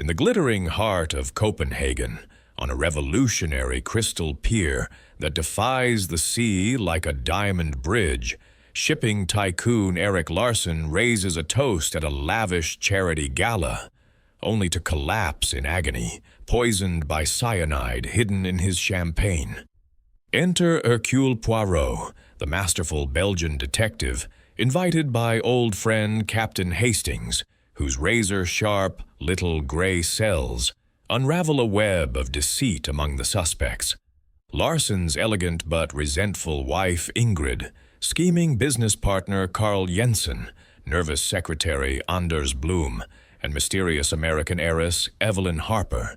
In the glittering heart of Copenhagen, on a revolutionary crystal pier that defies the sea like a diamond bridge, shipping tycoon Erik Larsen raises a toast at a lavish charity gala, only to collapse in agony, poisoned by cyanide hidden in his champagne. Enter Hercule Poirot, the masterful Belgian detective, invited by old friend Captain Hastings, whose razor-sharp little gray cells unravel a web of deceit among the suspects. Larsen's elegant but resentful wife Ingrid, scheming business partner Carl Jensen, nervous secretary Anders Blum, and mysterious American heiress Evelyn Harper.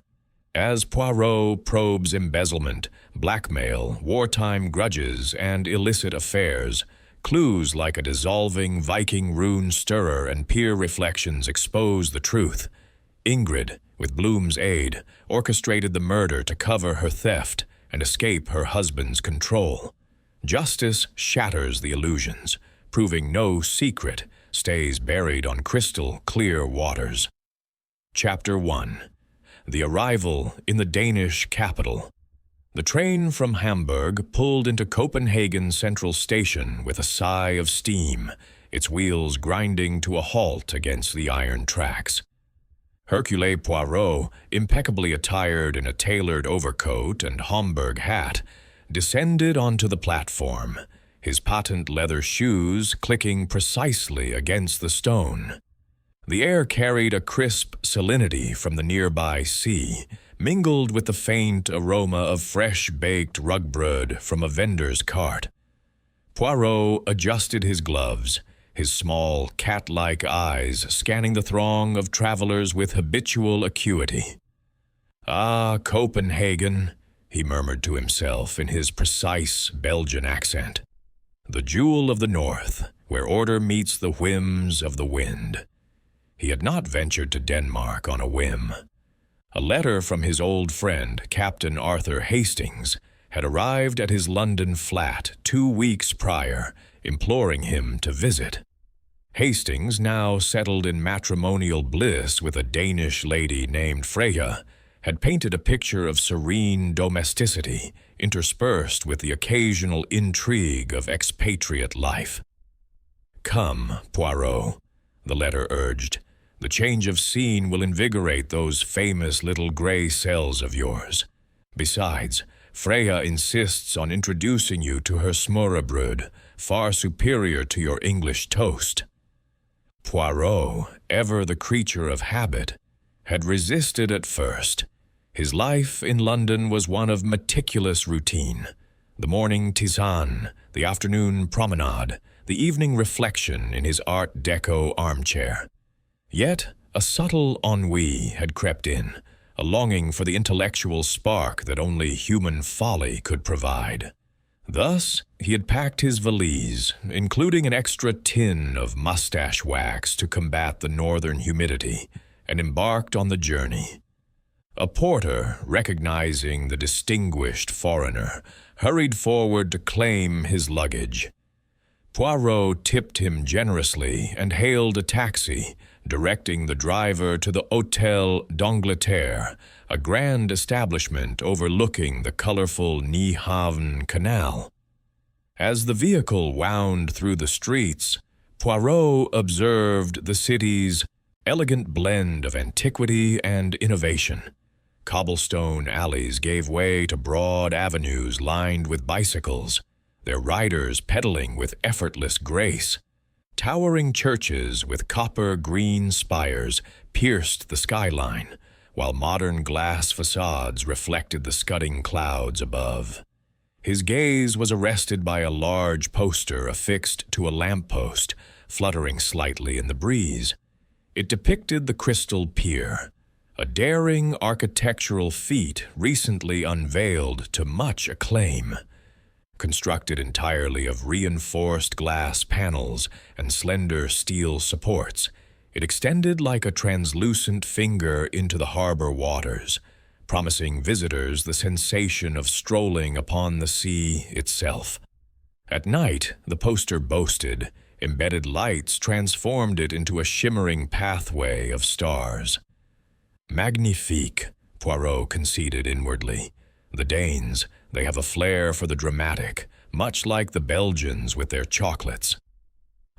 As Poirot probes embezzlement, blackmail, wartime grudges, and illicit affairs, clues like a dissolving Viking rune stirrer and peer reflections expose the truth. Ingrid, with Blum's aid, orchestrated the murder to cover her theft and escape her husband's control. Justice shatters the illusions, proving no secret stays buried on crystal-clear waters. Chapter 1. The arrival in the Danish capital. The train from Hamburg pulled into Copenhagen Central Station with a sigh of steam, its wheels grinding to a halt against the iron tracks. Hercule Poirot, impeccably attired in a tailored overcoat and Homburg hat, descended onto the platform, his patent leather shoes clicking precisely against the stone. The air carried a crisp salinity from the nearby sea, mingled with the faint aroma of fresh-baked rugbrød from a vendor's cart. Poirot adjusted his gloves, his small, cat-like eyes scanning the throng of travelers with habitual acuity. "Ah, Copenhagen," he murmured to himself in his precise Belgian accent. "The jewel of the north, where order meets the whims of the wind." He had not ventured to Denmark on a whim. A letter from his old friend, Captain Arthur Hastings, had arrived at his London flat 2 weeks prior, imploring him to visit. Hastings, now settled in matrimonial bliss with a Danish lady named Freya, had painted a picture of serene domesticity, interspersed with the occasional intrigue of expatriate life. "Come, Poirot," the letter urged. "The change of scene will invigorate those famous little gray cells of yours. Besides, Freya insists on introducing you to her smørrebrød, far superior to your English toast." Poirot, ever the creature of habit, had resisted at first. His life in London was one of meticulous routine. The morning tisane, the afternoon promenade, the evening reflection in his Art Deco armchair. Yet a subtle ennui had crept in, a longing for the intellectual spark that only human folly could provide. Thus, he had packed his valise, including an extra tin of mustache wax to combat the northern humidity, and embarked on the journey. A porter, recognizing the distinguished foreigner, hurried forward to claim his luggage. Poirot tipped him generously and hailed a taxi, directing the driver to the Hôtel d'Angleterre, a grand establishment overlooking the colorful Nyhavn Canal. As the vehicle wound through the streets, Poirot observed the city's elegant blend of antiquity and innovation. Cobblestone alleys gave way to broad avenues lined with bicycles, their riders pedaling with effortless grace. Towering churches with copper-green spires pierced the skyline, while modern glass facades reflected the scudding clouds above. His gaze was arrested by a large poster affixed to a lamppost, fluttering slightly in the breeze. It depicted the Crystal Pier, a daring architectural feat recently unveiled to much acclaim. Constructed entirely of reinforced glass panels and slender steel supports, it extended like a translucent finger into the harbor waters, promising visitors the sensation of strolling upon the sea itself. At night, the poster boasted, embedded lights transformed it into a shimmering pathway of stars. Magnifique, Poirot conceded inwardly. The Danes, they have a flair for the dramatic, much like the Belgians with their chocolates.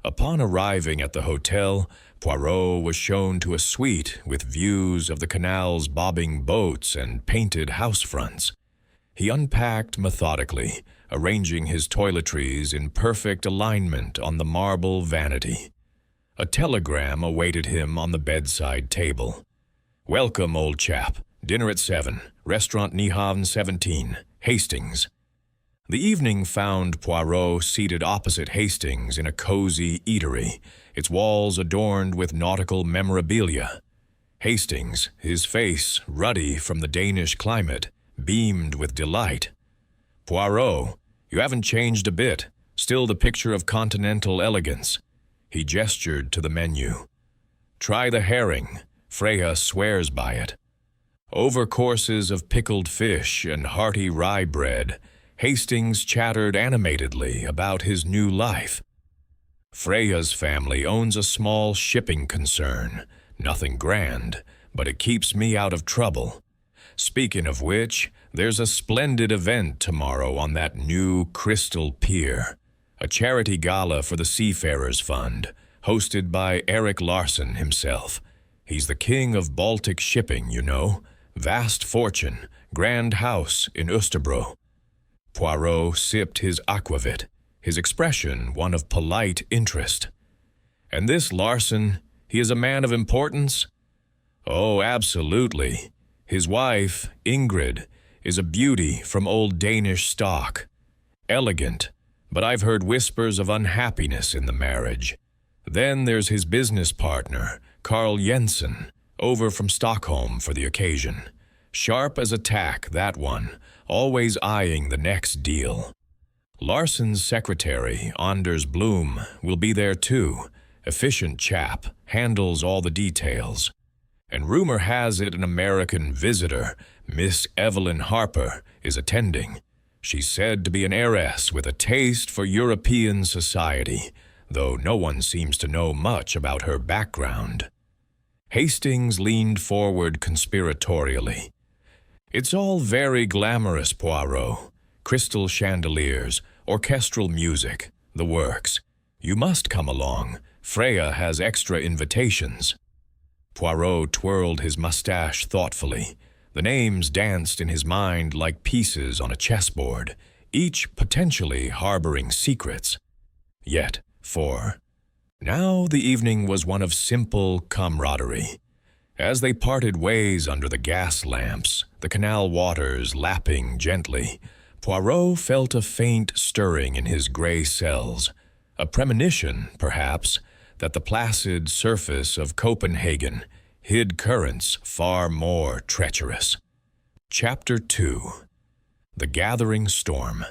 Upon arriving at the hotel, Poirot was shown to a suite with views of the canal's bobbing boats and painted house fronts. He unpacked methodically, arranging his toiletries in perfect alignment on the marble vanity. A telegram awaited him on the bedside table. "Welcome, old chap. Dinner at 7. Restaurant Nyhavn 17. Hastings." The evening found Poirot seated opposite Hastings in a cozy eatery, its walls adorned with nautical memorabilia. Hastings, his face ruddy from the Danish climate, beamed with delight. "Poirot, you haven't changed a bit. Still the picture of continental elegance." He gestured to the menu. "Try the herring. Freya swears by it." Over courses of pickled fish and hearty rye bread, Hastings chattered animatedly about his new life. "Freya's family owns a small shipping concern. Nothing grand, but it keeps me out of trouble. Speaking of which, there's a splendid event tomorrow on that new Crystal Pier. A charity gala for the Seafarers Fund, hosted by Erik Larsen himself. He's the king of Baltic shipping, you know. Vast fortune, grand house in Österbro." Poirot sipped his aquavit, his expression one of polite interest. "And this Larsen, he is a man of importance?" "Oh, absolutely. His wife, Ingrid, is a beauty from old Danish stock. Elegant, but I've heard whispers of unhappiness in the marriage. Then there's his business partner, Carl Jensen, over from Stockholm for the occasion. Sharp as a tack, that one, always eyeing the next deal. Larsen's secretary, Anders Blom, will be there too. Efficient chap, handles all the details. And rumor has it an American visitor, Miss Evelyn Harper, is attending. She's said to be an heiress with a taste for European society, though no one seems to know much about her background." Hastings leaned forward conspiratorially. "It's all very glamorous, Poirot. Crystal chandeliers, orchestral music, the works. You must come along. Freya has extra invitations." Poirot twirled his mustache thoughtfully. The names danced in his mind like pieces on a chessboard, each potentially harboring secrets. Yet, now the evening was one of simple camaraderie. As they parted ways under the gas lamps, the canal waters lapping gently, Poirot felt a faint stirring in his gray cells, a premonition, perhaps, that the placid surface of Copenhagen hid currents far more treacherous. Chapter 2. The Gathering Storm.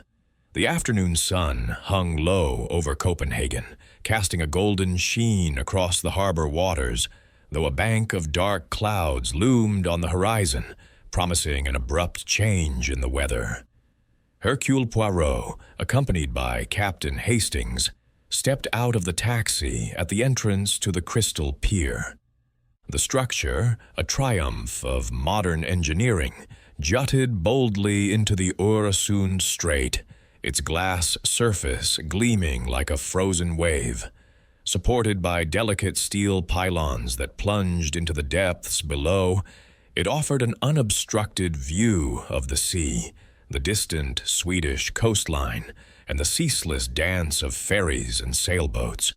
The afternoon sun hung low over Copenhagen, casting a golden sheen across the harbor waters, though a bank of dark clouds loomed on the horizon, promising an abrupt change in the weather. Hercule Poirot, accompanied by Captain Hastings, stepped out of the taxi at the entrance to the Crystal Pier. The structure, a triumph of modern engineering, jutted boldly into the Øresund Strait, its glass surface gleaming like a frozen wave. Supported by delicate steel pylons that plunged into the depths below, it offered an unobstructed view of the sea, the distant Swedish coastline, and the ceaseless dance of ferries and sailboats.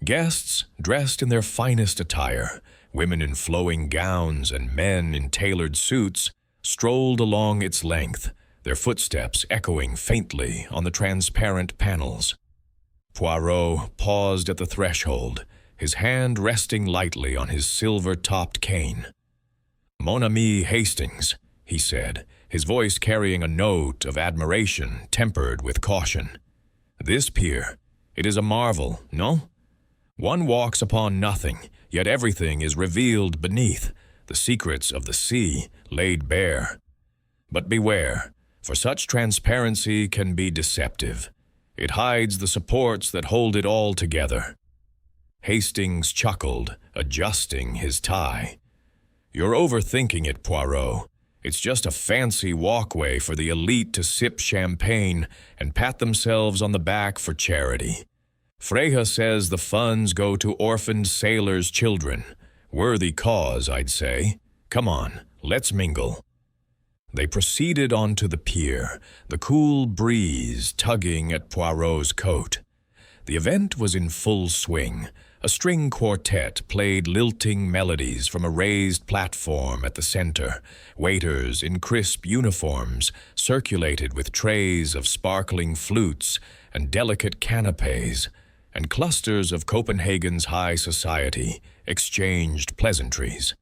Guests, dressed in their finest attire, women in flowing gowns and men in tailored suits, strolled along its length, their footsteps echoing faintly on the transparent panels. Poirot paused at the threshold, his hand resting lightly on his silver-topped cane. "Mon ami Hastings," he said, his voice carrying a note of admiration tempered with caution. "This pier, it is a marvel, no? One walks upon nothing, yet everything is revealed beneath, the secrets of the sea laid bare. But beware, for such transparency can be deceptive. It hides the supports that hold it all together." Hastings chuckled, adjusting his tie. You're overthinking it, Poirot. It's just a fancy walkway for the elite to sip champagne and pat themselves on the back for charity. Freya says the funds go to orphaned sailors' children. Worthy cause, I'd say. Come on, let's mingle. They proceeded onto the pier, the cool breeze tugging at Poirot's coat. The event was in full swing. A string quartet played lilting melodies from a raised platform at the center. Waiters in crisp uniforms circulated with trays of sparkling flutes and delicate canapes, and clusters of Copenhagen's high society exchanged pleasantries.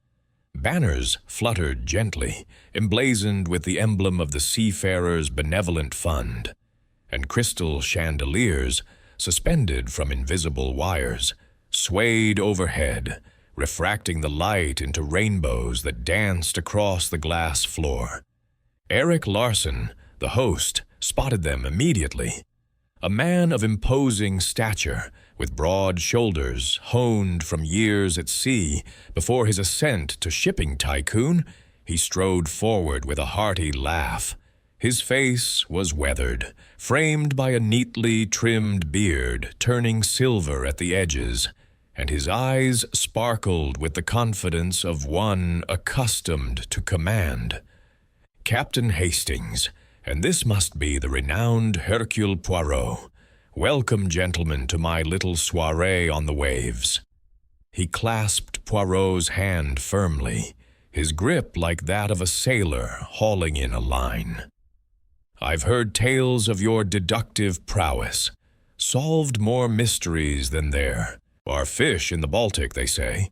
Banners fluttered gently, emblazoned with the emblem of the Seafarers' Benevolent Fund, and crystal chandeliers, suspended from invisible wires, swayed overhead, refracting the light into rainbows that danced across the glass floor. Erik Larsen, the host, spotted them immediately. A man of imposing stature, with broad shoulders honed from years at sea before his ascent to shipping tycoon, he strode forward with a hearty laugh. His face was weathered, framed by a neatly trimmed beard turning silver at the edges, and his eyes sparkled with the confidence of one accustomed to command. Captain Hastings, and this must be the renowned Hercule Poirot. Welcome, gentlemen, to my little soirée on the waves. He clasped Poirot's hand firmly, his grip like that of a sailor hauling in a line. I've heard tales of your deductive prowess, solved more mysteries than there are fish in the Baltic, they say.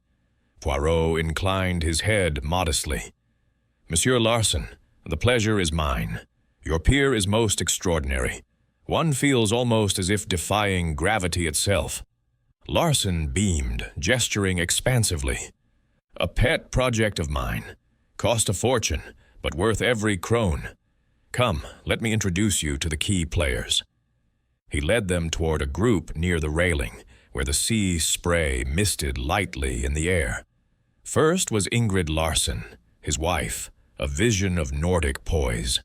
Poirot inclined his head modestly. Monsieur Larsen, the pleasure is mine. Your pier is most extraordinary. One feels almost as if defying gravity itself. Larsen beamed, gesturing expansively. A pet project of mine. Cost a fortune, but worth every krone. Come, let me introduce you to the key players. He led them toward a group near the railing, where the sea spray misted lightly in the air. First was Ingrid Larsen, his wife, a vision of Nordic poise.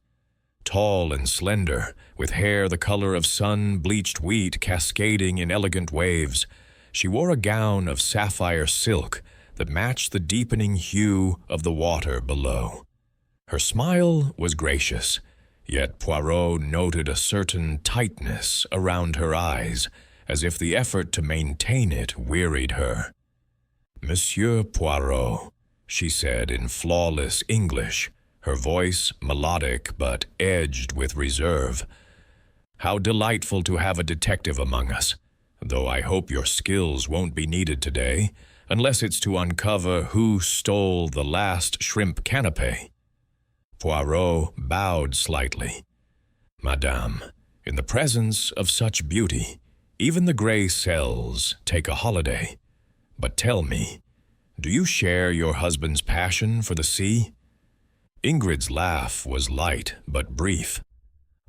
Tall and slender, with hair the color of sun-bleached wheat cascading in elegant waves, she wore a gown of sapphire silk that matched the deepening hue of the water below. Her smile was gracious, yet Poirot noted a certain tightness around her eyes, as if the effort to maintain it wearied her. Monsieur Poirot, she said in flawless English, her voice melodic but edged with reserve. How delightful to have a detective among us, though I hope your skills won't be needed today, unless it's to uncover who stole the last shrimp canapé. Poirot bowed slightly. Madame, in the presence of such beauty, even the gray cells take a holiday. But tell me, do you share your husband's passion for the sea? Ingrid's laugh was light but brief.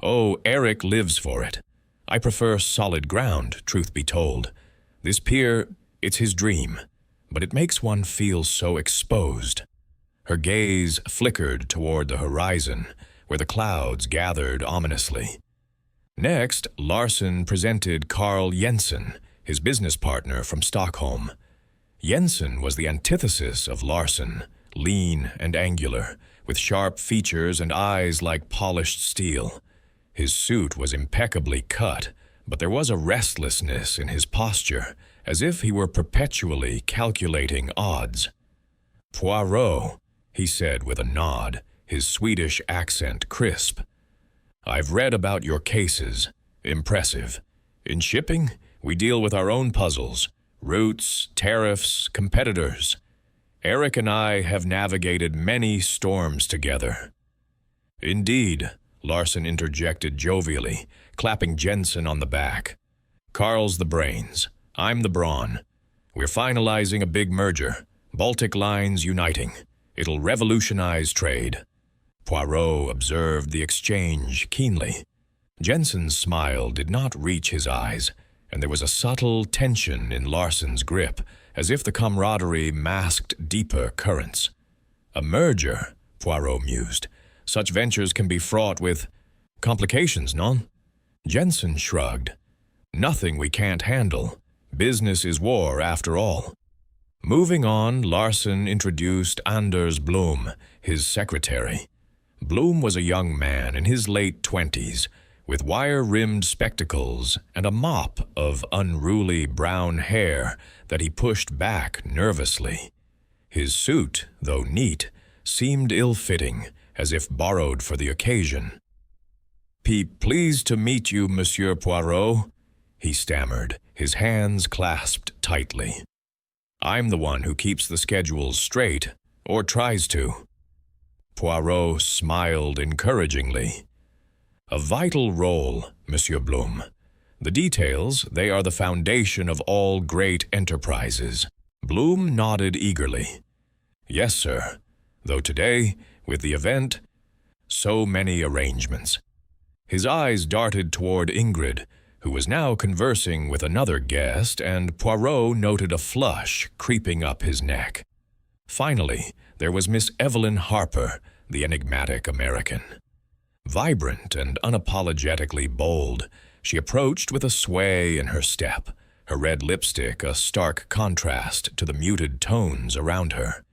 Oh, Erik lives for it. I prefer solid ground, truth be told. This pier, it's his dream, but it makes one feel so exposed. Her gaze flickered toward the horizon, where the clouds gathered ominously. Next, Larsen presented Carl Jensen, his business partner from Stockholm. Jensen was the antithesis of Larsen, lean and angular, with sharp features and eyes like polished steel. His suit was impeccably cut, but there was a restlessness in his posture, as if he were perpetually calculating odds. Poirot, he said with a nod, his Swedish accent crisp. I've read about your cases. Impressive. In shipping, we deal with our own puzzles, routes, tariffs, competitors. Erik and I have navigated many storms together. Indeed, Larsen interjected jovially, clapping Jensen on the back. Carl's the brains. I'm the brawn. We're finalizing a big merger, Baltic lines uniting. It'll revolutionize trade. Poirot observed the exchange keenly. Jensen's smile did not reach his eyes, and there was a subtle tension in Larsen's grip, as if the camaraderie masked deeper currents. A merger, Poirot mused. Such ventures can be fraught with complications, non? Jensen shrugged. Nothing we can't handle. Business is war, after all. Moving on, Larsen introduced Anders Blom, his secretary. Blom was a young man in his late 20s, with wire-rimmed spectacles and a mop of unruly brown hair that he pushed back nervously. His suit, though neat, seemed ill-fitting, as if borrowed for the occasion. Pleased to meet you, Monsieur Poirot," he stammered, his hands clasped tightly. "I'm the one who keeps the schedules straight, or tries to." Poirot smiled encouragingly. "A vital role, Monsieur Blum. The details, they are the foundation of all great enterprises." Blum nodded eagerly. "Yes, sir. Though today, with the event, so many arrangements." His eyes darted toward Ingrid, who was now conversing with another guest, and Poirot noted a flush creeping up his neck. Finally, there was Miss Evelyn Harper, the enigmatic American. Vibrant and unapologetically bold, she approached with a sway in her step, her red lipstick a stark contrast to the muted tones around her.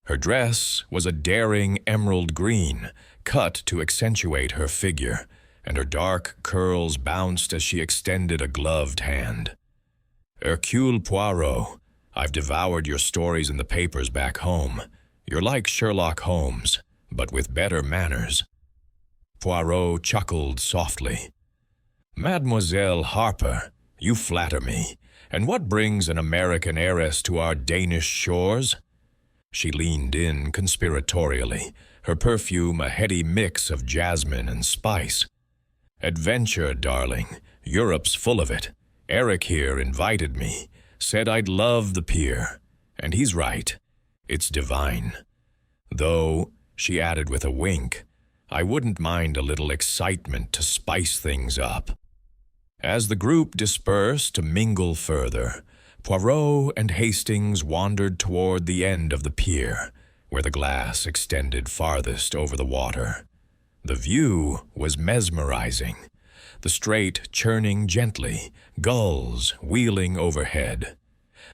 Her dress was a daring emerald green, cut to accentuate her figure, and her dark curls bounced as she extended a gloved hand. "Hercule Poirot, I've devoured your stories in the papers back home. You're like Sherlock Holmes, but with better manners." Poirot chuckled softly. "Mademoiselle Harper, you flatter me. And what brings an American heiress to our Danish shores?" She leaned in conspiratorially, her perfume a heady mix of jasmine and spice. "Adventure, darling. Europe's full of it. Eric here invited me, said I'd love the pier. And he's right. It's divine. Though," she added with a wink, "I wouldn't mind a little excitement to spice things up." As the group dispersed to mingle further, Poirot and Hastings wandered toward the end of the pier, where the glass extended farthest over the water. The view was mesmerizing, the strait churning gently, gulls wheeling overhead.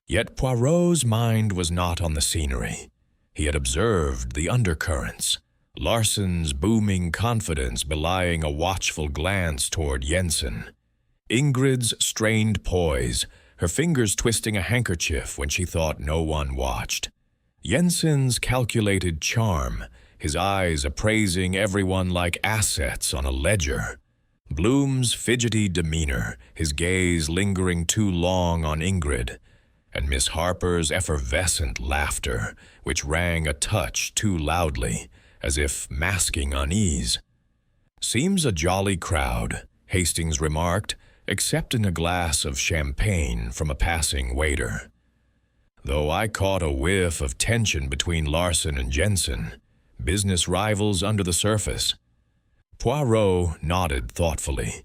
Yet Poirot's mind was not on the scenery. He had observed the undercurrents, Larsen's booming confidence belying a watchful glance toward Jensen, Ingrid's strained poise, her fingers twisting a handkerchief when she thought no one watched, Jensen's calculated charm, his eyes appraising everyone like assets on a ledger, Blum's fidgety demeanor, his gaze lingering too long on Ingrid, and Miss Harper's effervescent laughter, which rang a touch too loudly, as if masking unease. "Seems a jolly crowd," Hastings remarked, accepting a glass of champagne from a passing waiter. "Though I caught a whiff of tension between Larsen and Jensen, business rivals under the surface." Poirot nodded thoughtfully.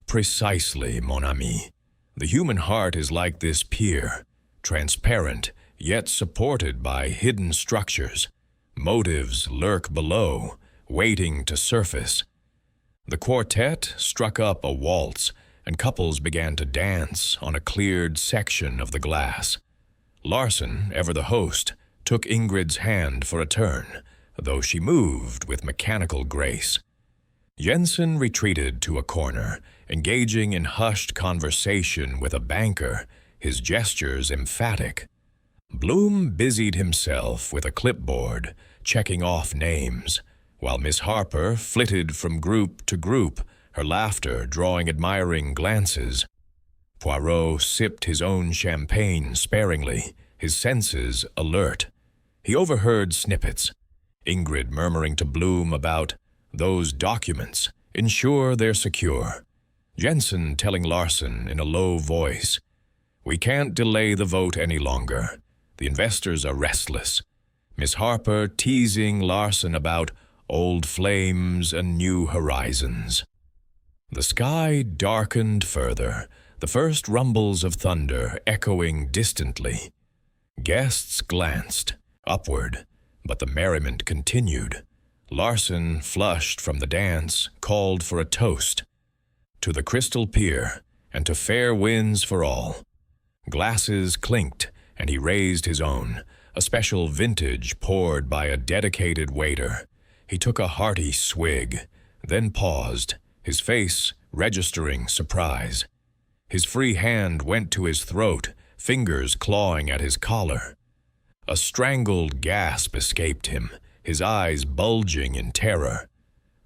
"Precisely, mon ami. The human heart is like this pier, transparent, yet supported by hidden structures. Motives lurk below, waiting to surface." The quartet struck up a waltz, and couples began to dance on a cleared section of the glass. Larsen, ever the host, took Ingrid's hand for a turn, though she moved with mechanical grace. Jensen retreated to a corner, engaging in hushed conversation with a banker, his gestures emphatic. Blum busied himself with a clipboard, checking off names, while Miss Harper flitted from group to group, her laughter drawing admiring glances. Poirot sipped his own champagne sparingly, his senses alert. He overheard snippets, Ingrid murmuring to Blum about "those documents, ensure they're secure." Jensen telling Larsen in a low voice, "We can't delay the vote any longer. The investors are restless." Miss Harper teasing Larsen about old flames and new horizons. The sky darkened further, the first rumbles of thunder echoing distantly. Guests glanced upward, But the merriment continued. Larsen, flushed from the dance, called for a toast. To the crystal pier, and to fair winds for all. Glasses clinked, and he raised his own, a special vintage poured by a dedicated waiter. He took a hearty swig, then paused, his face registering surprise. His free hand went to his throat, fingers clawing at his collar. A strangled gasp escaped him, his eyes bulging in terror.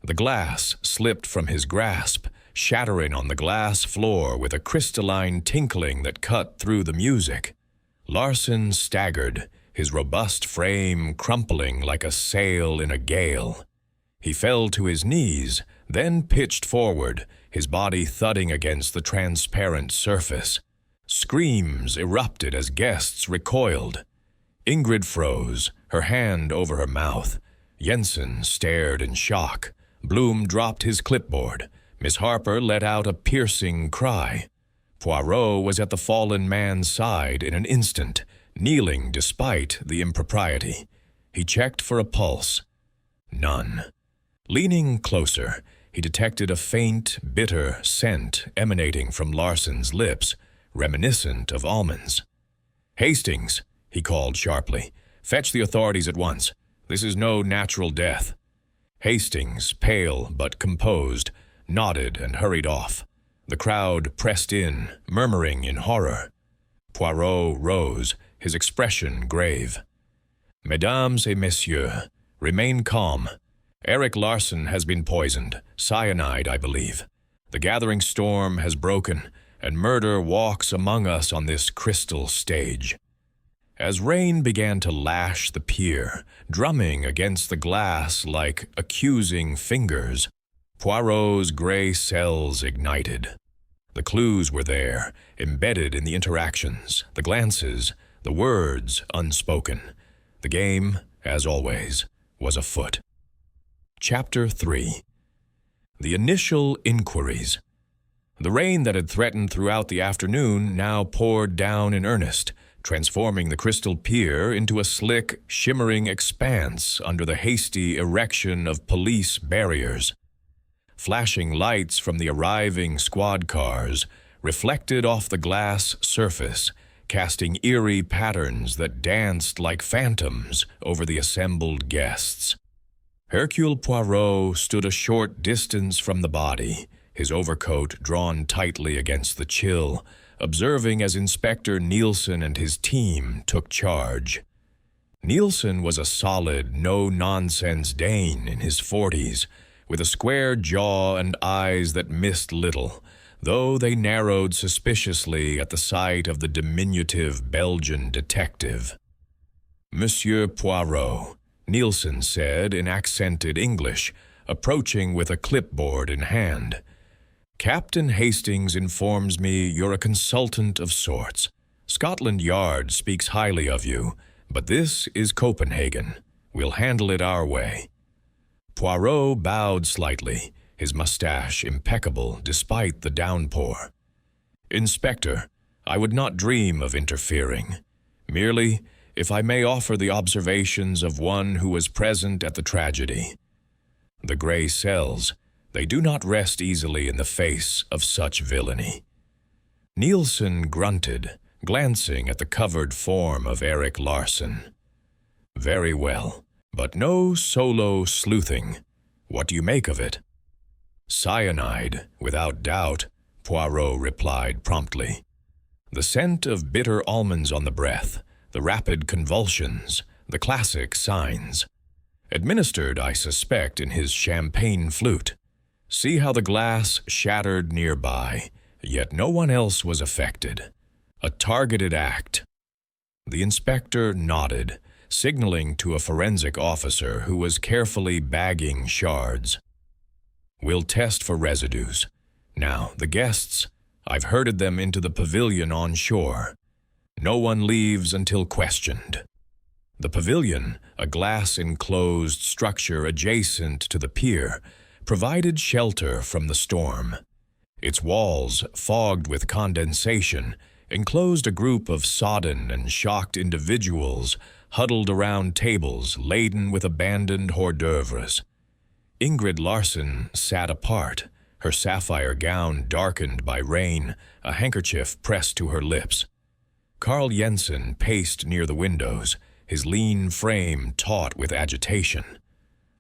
The glass slipped from his grasp, shattering on the glass floor with a crystalline tinkling that cut through the music. Larsen staggered, his robust frame crumpling like a sail in a gale. He fell to his knees, then pitched forward, his body thudding against the transparent surface. Screams erupted as guests recoiled. Ingrid froze, her hand over her mouth. Jensen stared in shock. Bloom dropped his clipboard. Miss Harper let out a piercing cry. Poirot was at the fallen man's side in an instant, kneeling despite the impropriety. He checked for a pulse. None. Leaning closer, he detected a faint, bitter scent emanating from Larsen's lips, reminiscent of almonds. "Hastings," he called sharply, "fetch the authorities at once. This is no natural death." Hastings, pale but composed, nodded and hurried off. The crowd pressed in, murmuring in horror. Poirot rose, his expression grave. "Mesdames et messieurs, remain calm. Erik Larsen has been poisoned, cyanide, I believe. The gathering storm has broken, and murder walks among us on this crystal stage." As rain began to lash the pier, drumming against the glass like accusing fingers, Poirot's gray cells ignited. The clues were there, embedded in the interactions, the glances, the words unspoken. The game, as always, was afoot. Chapter 3. The initial inquiries. The rain that had threatened throughout the afternoon now poured down in earnest, transforming the crystal pier into a slick, shimmering expanse under the hasty erection of police barriers. Flashing lights from the arriving squad cars reflected off the glass surface, casting eerie patterns that danced like phantoms over the assembled guests. Hercule Poirot stood a short distance from the body, his overcoat drawn tightly against the chill, observing as Inspector Nielsen and his team took charge. Nielsen was a solid, no-nonsense Dane in his 40s, with a square jaw and eyes that missed little, though they narrowed suspiciously at the sight of the diminutive Belgian detective. "Monsieur Poirot," Nielsen said in accented English, approaching with a clipboard in hand. "Captain Hastings informs me you're a consultant of sorts. Scotland Yard speaks highly of you, but this is Copenhagen. We'll handle it our way." Poirot bowed slightly, his mustache impeccable despite the downpour. "Inspector, I would not dream of interfering. Merely, if I may offer the observations of one who was present at the tragedy. The gray cells, they do not rest easily in the face of such villainy." Nielsen grunted, glancing at the covered form of Erik Larsen. "Very well, but no solo sleuthing. What do you make of it?" "Cyanide, without doubt," Poirot replied promptly. "The scent of bitter almonds on the breath, the rapid convulsions, the classic signs. Administered, I suspect, in his champagne flute. See how the glass shattered nearby, yet no one else was affected. A targeted act." The inspector nodded, signaling to a forensic officer who was carefully bagging shards. "We'll test for residues. Now, the guests, I've herded them into the pavilion on shore. No one leaves until questioned." The pavilion, a glass-enclosed structure adjacent to the pier, provided shelter from the storm. Its walls, fogged with condensation, enclosed a group of sodden and shocked individuals huddled around tables laden with abandoned hors d'oeuvres. Ingrid Larsen sat apart, her sapphire gown darkened by rain, a handkerchief pressed to her lips. Carl Jensen paced near the windows, his lean frame taut with agitation.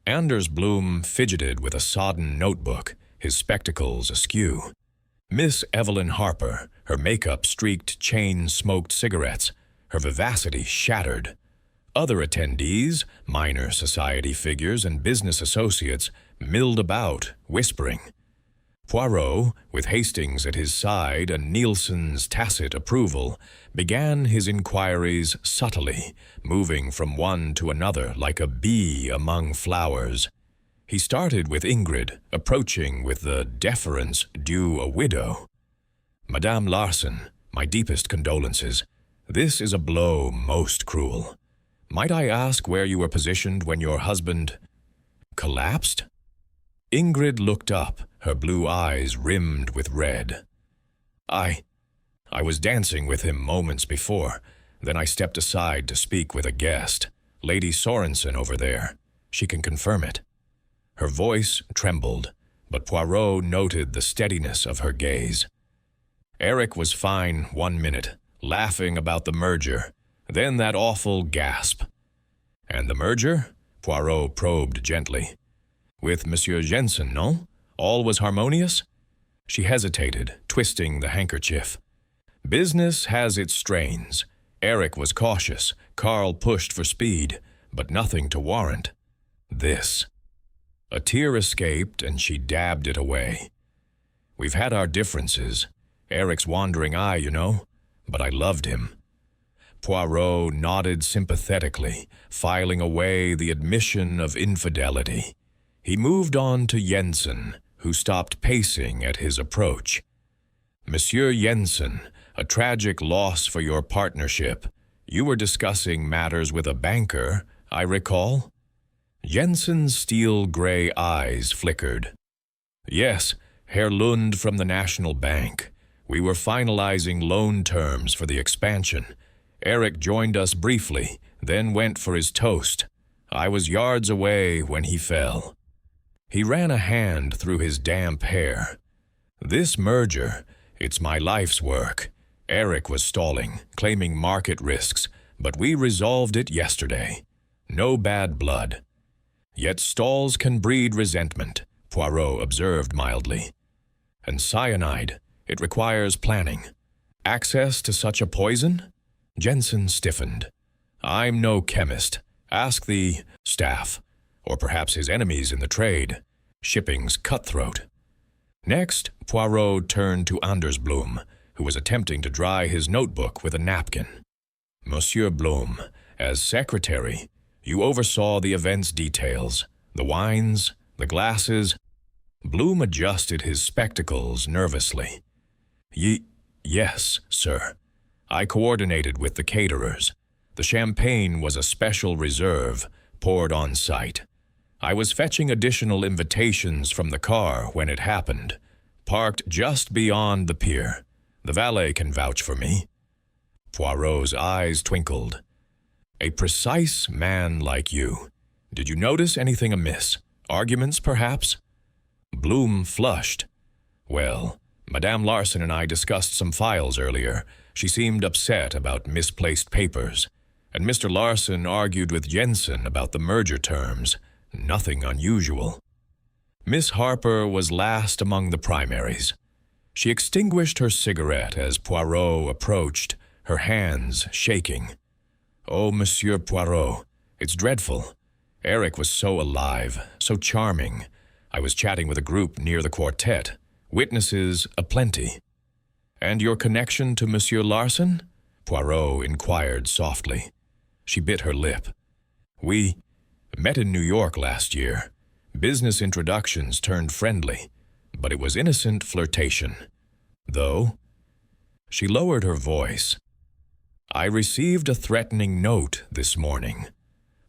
Anders Blum fidgeted with a sodden notebook, his spectacles askew. Miss Evelyn Harper, her makeup streaked chain-smoked cigarettes, her vivacity shattered. Other attendees, minor society figures and business associates, milled about, whispering. Poirot, with Hastings at his side and Nielsen's tacit approval, began his inquiries subtly, moving from one to another like a bee among flowers. He started with Ingrid, approaching with the deference due a widow. "Madame Larsen, my deepest condolences. This is a blow most cruel. Might I ask where you were positioned when your husband collapsed?" Ingrid looked up, her blue eyes rimmed with red. I was dancing with him moments before. Then I stepped aside to speak with a guest, Lady Sorensen over there. She can confirm it." Her voice trembled, but Poirot noted the steadiness of her gaze. "Eric was fine 1 minute, laughing about the merger. Then that awful gasp." "And the merger?" Poirot probed gently. "With Monsieur Jensen, no? All was harmonious?" She hesitated, twisting the handkerchief. "Business has its strains. Eric was cautious, Carl pushed for speed, but nothing to warrant this." A tear escaped and she dabbed it away. "We've had our differences. Eric's wandering eye, you know, but I loved him." Poirot nodded sympathetically, filing away the admission of infidelity. He moved on to Jensen, who stopped pacing at his approach. "Monsieur Jensen, a tragic loss for your partnership. You were discussing matters with a banker, I recall." Jensen's steel-gray eyes flickered. "Yes, Herr Lund from the National Bank. We were finalizing loan terms for the expansion. Eric joined us briefly, then went for his toast. I was yards away when he fell." He ran a hand through his damp hair. "This merger, it's my life's work. Eric was stalling, claiming market risks, but we resolved it yesterday. No bad blood. Yet stalls can breed resentment," Poirot observed mildly. "And cyanide, it requires planning. Access to such a poison?" Jensen stiffened. "I'm no chemist. Ask the staff, or perhaps his enemies in the trade. Shipping's cutthroat." Next, Poirot turned to Anders Blum, who was attempting to dry his notebook with a napkin. "Monsieur Blum, as secretary, you oversaw the event's details, the wines, the glasses." Blum adjusted his spectacles nervously. Yes, sir. I coordinated with the caterers. The champagne was a special reserve, poured on site. I was fetching additional invitations from the car when it happened, parked just beyond the pier. The valet can vouch for me." Poirot's eyes twinkled. "A precise man like you. Did you notice anything amiss? Arguments, perhaps?" Blum flushed. "Well, Madame Larsen and I discussed some files earlier. She seemed upset about misplaced papers. And Mr. Larsen argued with Jensen about the merger terms. Nothing unusual." Miss Harper was last among the primaries. She extinguished her cigarette as Poirot approached, her hands shaking. "Oh, Monsieur Poirot, it's dreadful. Eric was so alive, so charming. I was chatting with a group near the quartet. Witnesses aplenty." "And your connection to Monsieur Larsen?" Poirot inquired softly. She bit her lip. "We met in New York last year. Business introductions turned friendly, but it was innocent flirtation. Though," she lowered her voice, "I received a threatening note this morning.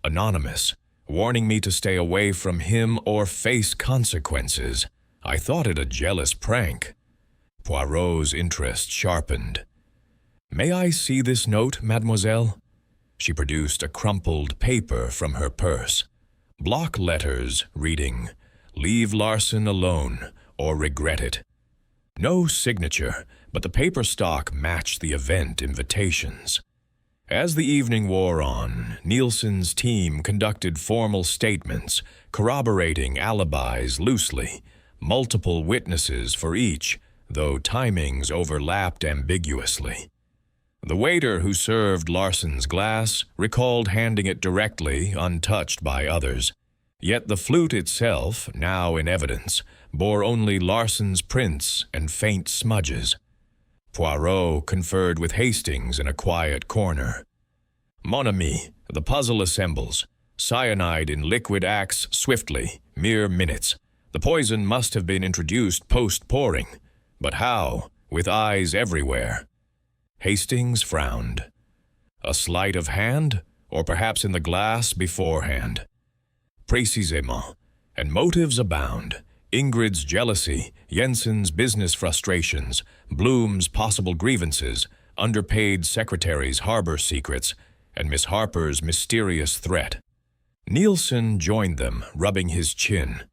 Anonymous, warning me to stay away from him or face consequences. I thought it a jealous prank." Poirot's interest sharpened. "May I see this note, mademoiselle?" She produced a crumpled paper from her purse. Block letters reading, "Leave Larson alone or regret it." No signature, but the paper stock matched the event invitations. As the evening wore on, Nielsen's team conducted formal statements, corroborating alibis loosely, multiple witnesses for each, though timings overlapped ambiguously. The waiter who served Larson's glass recalled handing it directly, untouched by others. Yet the flute itself, now in evidence, bore only Larson's prints and faint smudges. Poirot conferred with Hastings in a quiet corner. "Mon ami, the puzzle assembles. Cyanide in liquid acts swiftly, mere minutes. The poison must have been introduced post-pouring. But how, with eyes everywhere?" Hastings frowned. "A sleight of hand, or perhaps in the glass beforehand?" "Précisément. And motives abound. Ingrid's jealousy, Jensen's business frustrations, Bloom's possible grievances, underpaid secretary's harbor secrets, and Miss Harper's mysterious threat." Nielsen joined them, rubbing his chin.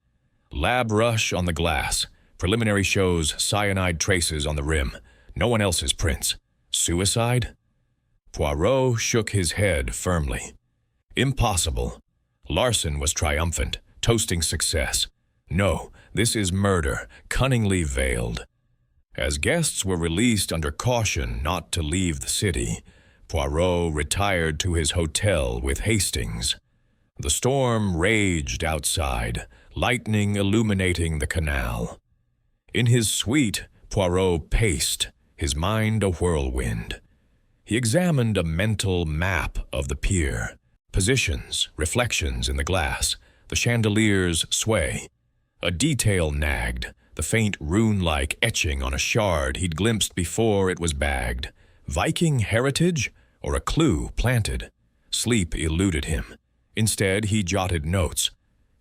"Lab rush on the glass. Preliminary shows cyanide traces on the rim. No one else's prints. Suicide?" Poirot shook his head firmly. "Impossible." Larson was triumphant, toasting success. "No, this is murder, cunningly veiled." As guests were released under caution not to leave the city, Poirot retired to his hotel with Hastings. The storm raged outside, lightning illuminating the canal. In his suite, Poirot paced, his mind a whirlwind. He examined a mental map of the pier, positions, reflections in the glass, the chandelier's sway. A detail nagged, the faint rune-like etching on a shard he'd glimpsed before it was bagged. Viking heritage or a clue planted? Sleep eluded him. Instead, he jotted notes.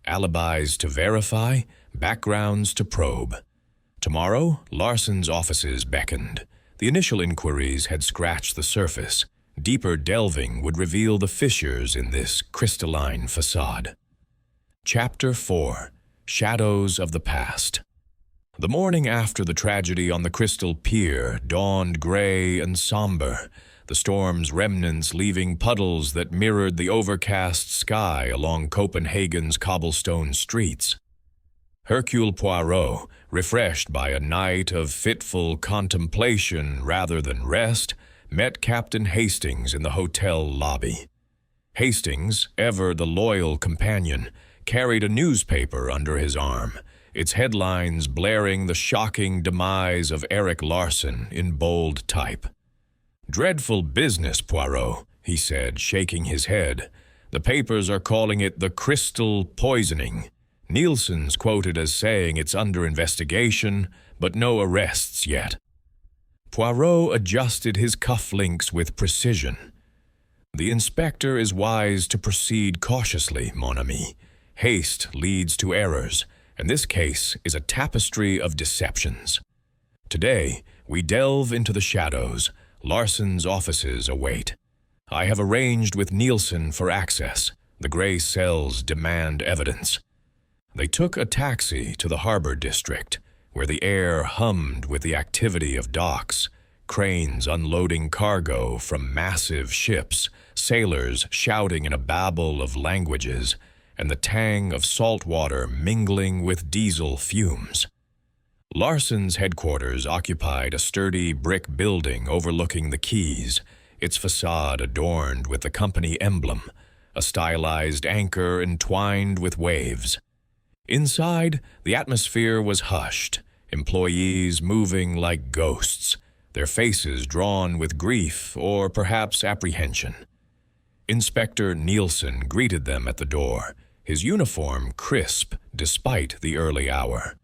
Alibis to verify, backgrounds to probe. Tomorrow, Larson's offices beckoned. The initial inquiries had scratched the surface. Deeper delving would reveal the fissures in this crystalline facade. Chapter 4. Shadows of the Past. The morning after the tragedy on the Crystal Pier dawned gray and somber, the storm's remnants leaving puddles that mirrored the overcast sky along Copenhagen's cobblestone streets. Hercule Poirot, refreshed by a night of fitful contemplation rather than rest, met Captain Hastings in the hotel lobby. Hastings, ever the loyal companion, carried a newspaper under his arm, its headlines blaring the shocking demise of Erik Larson in bold type. "Dreadful business, Poirot," he said, shaking his head. "The papers are calling it the crystal poisoning. Nielsen's quoted as saying it's under investigation, but no arrests yet." Poirot adjusted his cufflinks with precision. "The inspector is wise to proceed cautiously, mon ami. Haste leads to errors, and this case is a tapestry of deceptions. Today, we delve into the shadows. Larson's offices await. I have arranged with Nielsen for access. The gray cells demand evidence." They took a taxi to the harbor district, where the air hummed with the activity of docks, cranes unloading cargo from massive ships, sailors shouting in a babel of languages, and the tang of salt water mingling with diesel fumes. Larson's headquarters occupied a sturdy brick building overlooking the quays, its facade adorned with the company emblem, a stylized anchor entwined with waves. Inside, the atmosphere was hushed, employees moving like ghosts, their faces drawn with grief or perhaps apprehension. Inspector Nielsen greeted them at the door, his uniform crisp despite the early hour.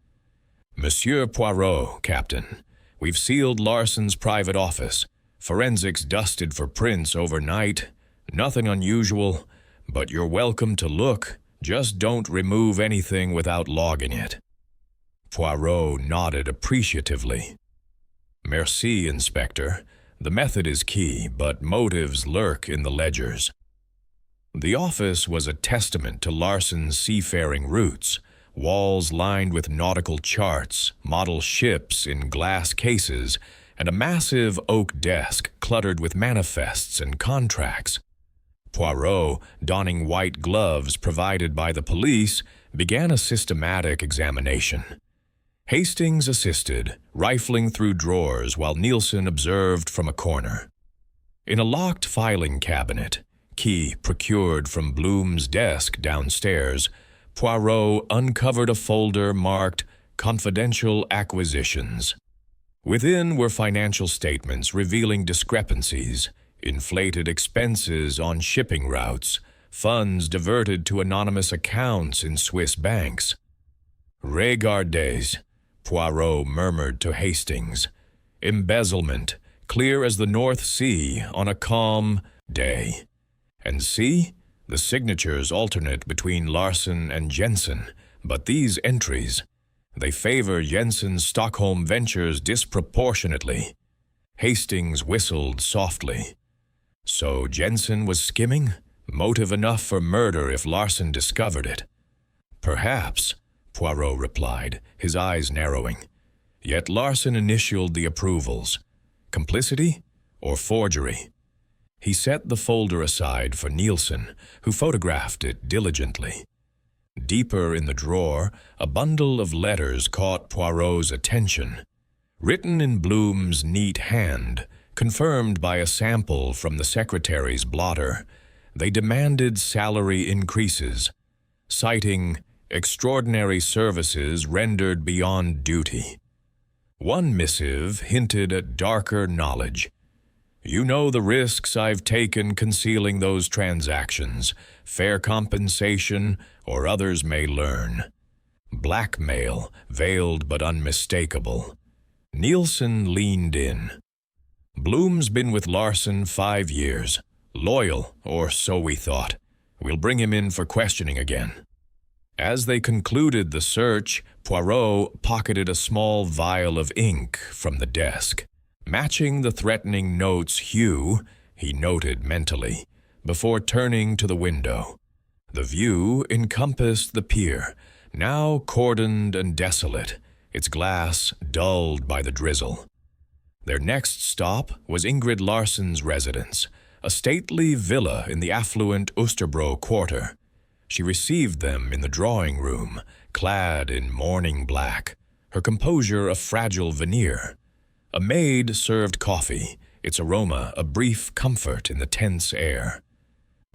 "Monsieur Poirot, Captain, we've sealed Larson's private office. Forensics dusted for prints overnight. Nothing unusual, but you're welcome to look. Just don't remove anything without logging it." Poirot nodded appreciatively. "Merci, Inspector. The method is key, but motives lurk in the ledgers. The office was a testament to Larson's seafaring roots, walls lined with nautical charts, model ships in glass cases, and a massive oak desk cluttered with manifests and contracts. Poirot, donning white gloves provided by the police, began a systematic examination. Hastings assisted, rifling through drawers while Nielsen observed from a corner. In a locked filing cabinet, key procured from Bloom's desk downstairs, Poirot uncovered a folder marked Confidential Acquisitions. Within were financial statements revealing discrepancies, inflated expenses on shipping routes, funds diverted to anonymous accounts in Swiss banks. Regardez, Poirot murmured to Hastings. Embezzlement, clear as the North Sea on a calm day. And see, the signatures alternate between Larson and Jensen, but these entries, they favor Jensen's Stockholm ventures disproportionately. Hastings whistled softly. So Jensen was skimming? Motive enough for murder if Larson discovered it. Perhaps, Poirot replied, his eyes narrowing. Yet Larson initialed the approvals. Complicity or forgery? He set the folder aside for Nielsen, who photographed it diligently. Deeper in the drawer, a bundle of letters caught Poirot's attention. Written in Bloom's neat hand, confirmed by a sample from the secretary's blotter, they demanded salary increases, citing extraordinary services rendered beyond duty. One missive hinted at darker knowledge. You know the risks I've taken concealing those transactions. Fair compensation, or others may learn. Blackmail, veiled but unmistakable. Nielsen leaned in. Bloom's been with Larson 5 years. Loyal, or so we thought. We'll bring him in for questioning again. As they concluded the search, Poirot pocketed a small vial of ink from the desk. Matching the threatening note's hue, he noted mentally, before turning to the window. The view encompassed the pier, now cordoned and desolate, its glass dulled by the drizzle. Their next stop was Ingrid Larson's residence, a stately villa in the affluent Oosterbro quarter. She received them in the drawing room, clad in mourning black, her composure a fragile veneer. A maid served coffee, its aroma a brief comfort in the tense air.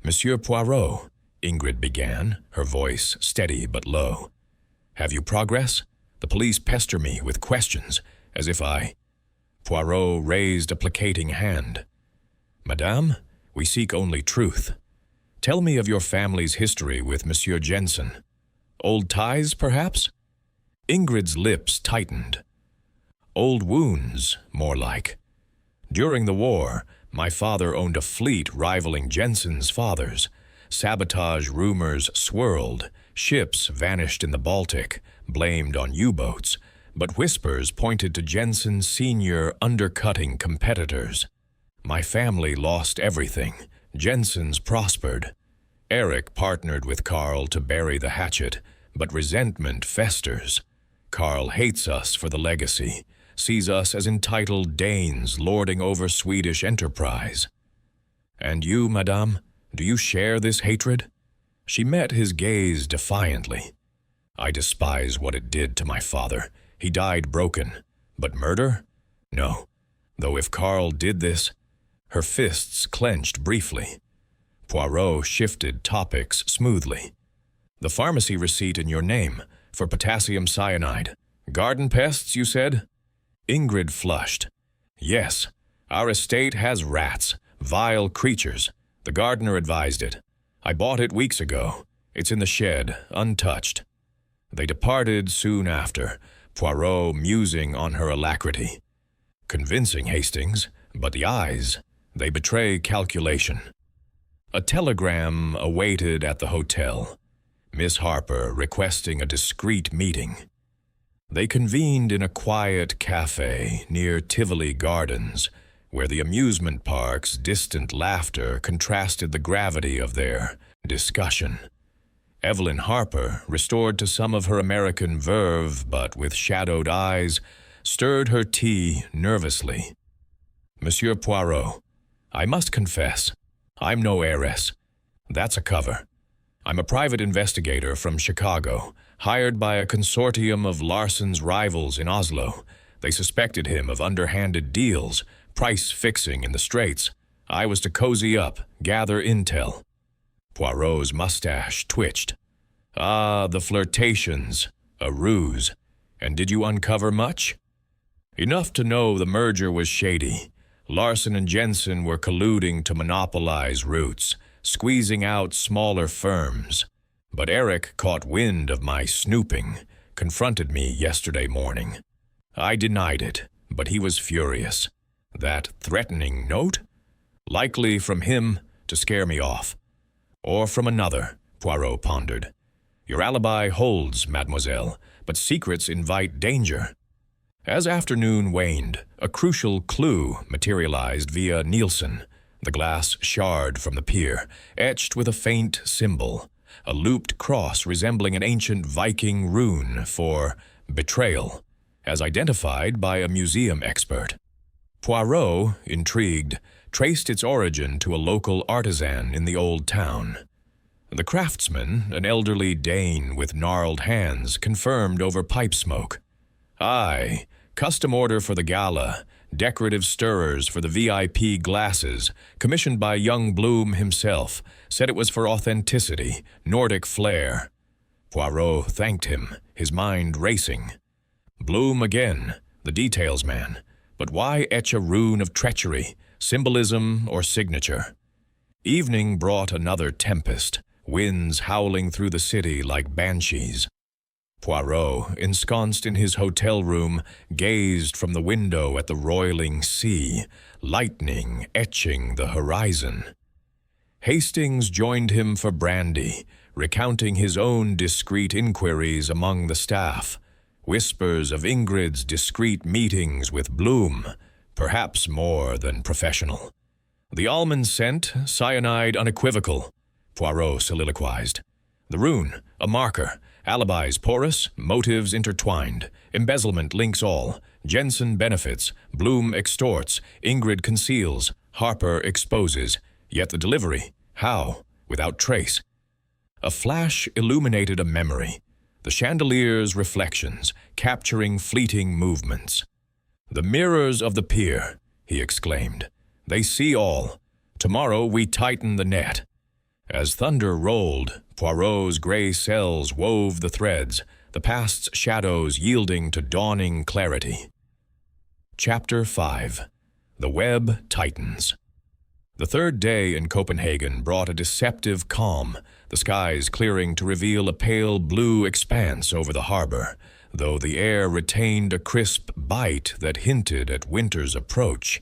Monsieur Poirot, Ingrid began, her voice steady but low. Have you progress? The police pester me with questions, as if I... Poirot raised a placating hand. Madame, we seek only truth. Tell me of your family's history with Monsieur Jensen. Old ties, perhaps? Ingrid's lips tightened. Old wounds, more like. During the war, my father owned a fleet rivaling Jensen's father's. Sabotage rumors swirled, ships vanished in the Baltic, blamed on U-boats, but whispers pointed to Jensen's senior undercutting competitors. My family lost everything. Jensen's prospered. Eric partnered with Carl to bury the hatchet, but resentment festers. Carl hates us for the legacy, sees us as entitled Danes lording over Swedish enterprise. And you, madame, do you share this hatred? She met his gaze defiantly. I despise what it did to my father. He died broken. But murder? No. Though if Carl did this... Her fists clenched briefly. Poirot shifted topics smoothly. The pharmacy receipt in your name, for potassium cyanide. Garden pests, you said? Ingrid flushed. Yes, our estate has rats, vile creatures. The gardener advised it. I bought it weeks ago. It's in the shed, untouched. They departed soon after, Poirot musing on her alacrity. Convincing, Hastings, but the eyes, they betray calculation. A telegram awaited at the hotel. Miss Harper requesting a discreet meeting. They convened in a quiet cafe near Tivoli Gardens, where the amusement park's distant laughter contrasted the gravity of their discussion. Evelyn Harper, restored to some of her American verve, but with shadowed eyes, stirred her tea nervously. "Monsieur Poirot, I must confess, I'm no heiress. That's a cover. I'm a private investigator from Chicago, hired by a consortium of Larson's rivals in Oslo. They suspected him of underhanded deals, price-fixing in the Straits. I was to cozy up, gather intel." Poirot's mustache twitched. "Ah, the flirtations. A ruse. And did you uncover much?" "Enough to know the merger was shady. Larson and Jensen were colluding to monopolize routes, squeezing out smaller firms. But Eric caught wind of my snooping, confronted me yesterday morning. I denied it, but he was furious. That threatening note? Likely from him to scare me off. Or from another," Poirot pondered. "Your alibi holds, mademoiselle, but secrets invite danger." As afternoon waned, a crucial clue materialized via Nielsen, the glass shard from the pier, etched with a faint symbol, a looped cross resembling an ancient Viking rune for betrayal, as identified by a museum expert. Poirot, intrigued, traced its origin to a local artisan in the old town. The craftsman, an elderly Dane with gnarled hands, confirmed over pipe smoke. "Aye, custom order for the gala, decorative stirrers for the VIP glasses, commissioned by young Bloom himself, said it was for authenticity, Nordic flair." Poirot thanked him, his mind racing. Bloom again, the details man. But why etch a rune of treachery, symbolism, or signature? Evening brought another tempest, winds howling through the city like banshees. Poirot, ensconced in his hotel room, gazed from the window at the roiling sea, lightning etching the horizon. Hastings joined him for brandy, recounting his own discreet inquiries among the staff, whispers of Ingrid's discreet meetings with Bloom, perhaps more than professional. "The almond scent, cyanide unequivocal," Poirot soliloquized. "The rune, a marker, alibis porous, motives intertwined, embezzlement links all, Jensen benefits, Bloom extorts, Ingrid conceals, Harper exposes, yet the delivery, how? Without trace." A flash illuminated a memory, the chandelier's reflections, capturing fleeting movements. "The mirrors of the pier," he exclaimed. "They see all. Tomorrow we tighten the net." As thunder rolled, Poirot's gray cells wove the threads, the past's shadows yielding to dawning clarity. Chapter 5. The Web Tightens. The third day in Copenhagen brought a deceptive calm, the skies clearing to reveal a pale blue expanse over the harbor, though the air retained a crisp bite that hinted at winter's approach.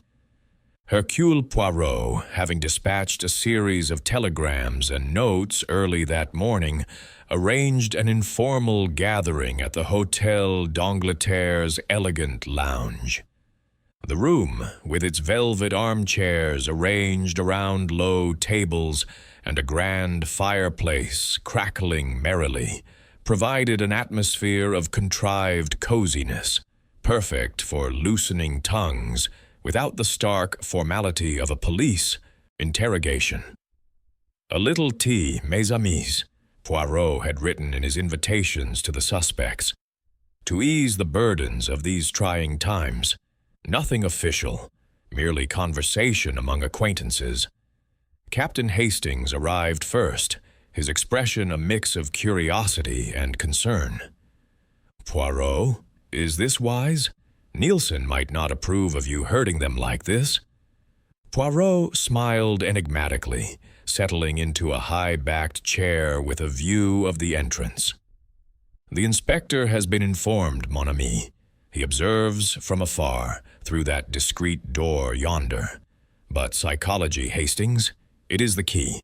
Hercule Poirot, having dispatched a series of telegrams and notes early that morning, arranged an informal gathering at the Hotel d'Angleterre's elegant lounge. The room, with its velvet armchairs arranged around low tables and a grand fireplace crackling merrily, provided an atmosphere of contrived coziness, perfect for loosening tongues, without the stark formality of a police interrogation. "A little tea, mes amis," Poirot had written in his invitations to the suspects. "To ease the burdens of these trying times. Nothing official, merely conversation among acquaintances." Captain Hastings arrived first, his expression a mix of curiosity and concern. "Poirot, is this wise? Nielsen might not approve of you hurting them like this." Poirot smiled enigmatically, settling into a high-backed chair with a view of the entrance. "The inspector has been informed, mon ami. He observes from afar, through that discreet door yonder. But psychology, Hastings, it is the key.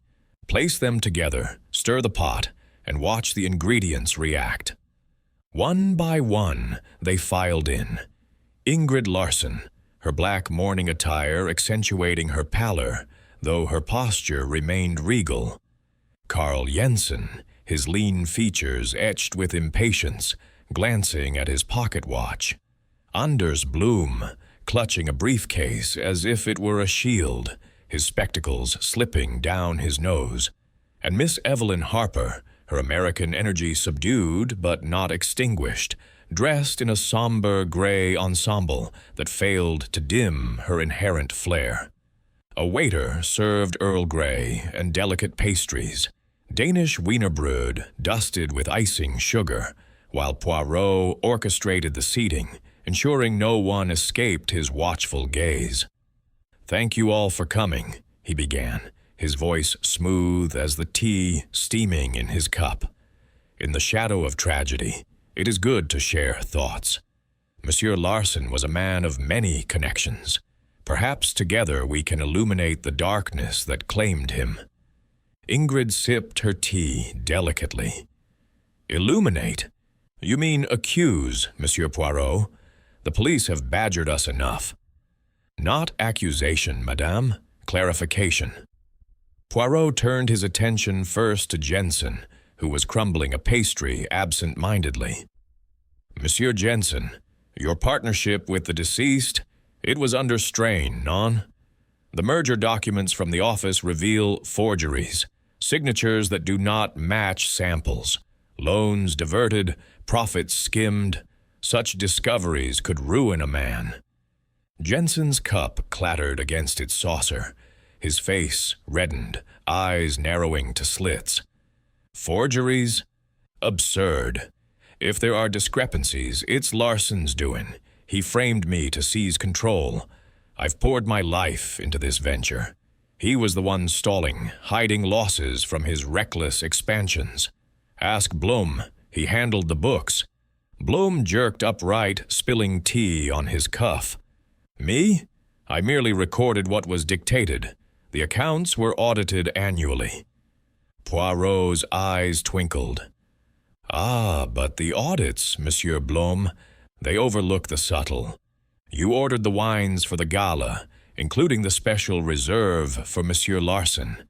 Place them together, stir the pot, and watch the ingredients react." One by one, they filed in. Ingrid Larson, her black mourning attire accentuating her pallor, though her posture remained regal. Carl Jensen, his lean features etched with impatience, glancing at his pocket watch. Anders Blom, clutching a briefcase as if it were a shield, his spectacles slipping down his nose. And Miss Evelyn Harper, her American energy subdued but not extinguished, dressed in a somber gray ensemble that failed to dim her inherent flair. A waiter served Earl Grey and delicate pastries, Danish wienerbröd dusted with icing sugar, while Poirot orchestrated the seating, ensuring no one escaped his watchful gaze. "Thank you all for coming," he began, his voice smooth as the tea steaming in his cup. "In the shadow of tragedy, it is good to share thoughts. Monsieur Larsen was a man of many connections. Perhaps together we can illuminate the darkness that claimed him." Ingrid sipped her tea delicately. "Illuminate? You mean accuse, Monsieur Poirot? The police have badgered us enough." "Not accusation, madame. Clarification." Poirot turned his attention first to Jensen, who was crumbling a pastry absent-mindedly. "Monsieur Jensen, your partnership with the deceased, it was under strain, non? The merger documents from the office reveal forgeries, signatures that do not match samples, loans diverted, profits skimmed. Such discoveries could ruin a man." Jensen's cup clattered against its saucer. His face reddened, eyes narrowing to slits. "Forgeries? Absurd. If there are discrepancies, it's Larsen's doing. He framed me to seize control. I've poured my life into this venture. He was the one stalling, hiding losses from his reckless expansions. Ask Blom. He handled the books." Blom jerked upright, spilling tea on his cuff. "Me? I merely recorded what was dictated. The accounts were audited annually." Poirot's eyes twinkled. "Ah, but the audits, Monsieur Blom, they overlook the subtle. You ordered the wines for the gala, including the special reserve for Monsieur Larsen.